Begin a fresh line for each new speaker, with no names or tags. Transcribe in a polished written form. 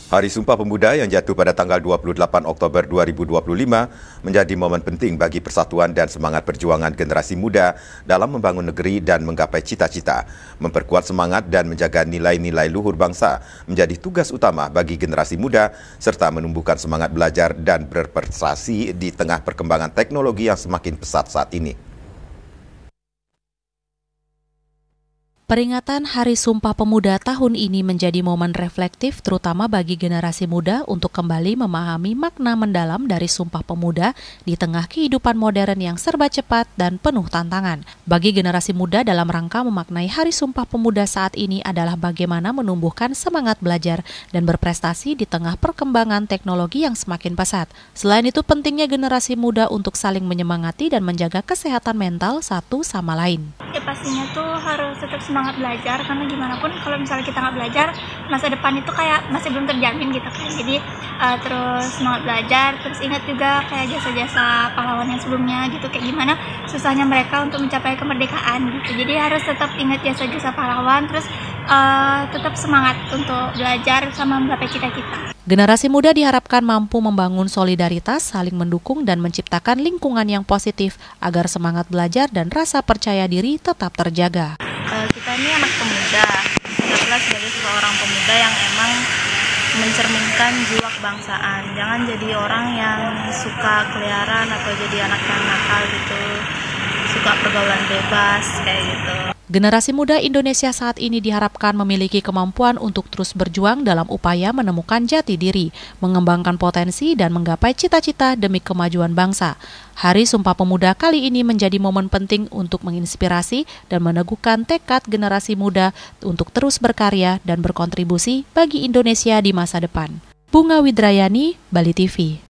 Hari Sumpah Pemuda yang jatuh pada tanggal 28 Oktober 2025 menjadi momen penting bagi persatuan dan semangat perjuangan generasi muda dalam membangun negeri dan menggapai cita-cita. Memperkuat semangat dan menjaga nilai-nilai luhur bangsa menjadi tugas utama bagi generasi muda serta menumbuhkan semangat belajar dan berprestasi di tengah perkembangan teknologi yang semakin pesat saat ini.
Peringatan Hari Sumpah Pemuda tahun ini menjadi momen reflektif terutama bagi generasi muda untuk kembali memahami makna mendalam dari Sumpah Pemuda di tengah kehidupan modern yang serba cepat dan penuh tantangan. Bagi generasi muda dalam rangka memaknai Hari Sumpah Pemuda saat ini adalah bagaimana menumbuhkan semangat belajar dan berprestasi di tengah perkembangan teknologi yang semakin pesat. Selain itu pentingnya generasi muda untuk saling menyemangati dan menjaga kesehatan mental satu sama lain.
Ya pastinya tuh harus tetap semangat belajar, karena gimana pun kalau misalnya kita nggak belajar, masa depan itu kayak masih belum terjamin gitu kan. Jadi terus semangat belajar, terus ingat juga kayak jasa-jasa pahlawan yang sebelumnya gitu, kayak gimana susahnya mereka untuk mencapai kemerdekaan gitu. Jadi harus tetap ingat jasa-jasa pahlawan, terus tetap semangat untuk belajar sama menggapai cita-cita.
Generasi muda diharapkan mampu membangun solidaritas, saling mendukung dan menciptakan lingkungan yang positif agar semangat belajar dan rasa percaya diri tetap terjaga.
Kita ini anak pemuda, anggaplah sebagai seorang pemuda yang emang mencerminkan jiwa kebangsaan. Jangan jadi orang yang suka keliaran atau jadi anak yang nakal gitu, suka pergaulan bebas kayak gitu.
Generasi muda Indonesia saat ini diharapkan memiliki kemampuan untuk terus berjuang dalam upaya menemukan jati diri, mengembangkan potensi dan menggapai cita-cita demi kemajuan bangsa. Hari Sumpah Pemuda kali ini menjadi momen penting untuk menginspirasi dan meneguhkan tekad generasi muda untuk terus berkarya dan berkontribusi bagi Indonesia di masa depan. Bunga Widrayani, Bali TV.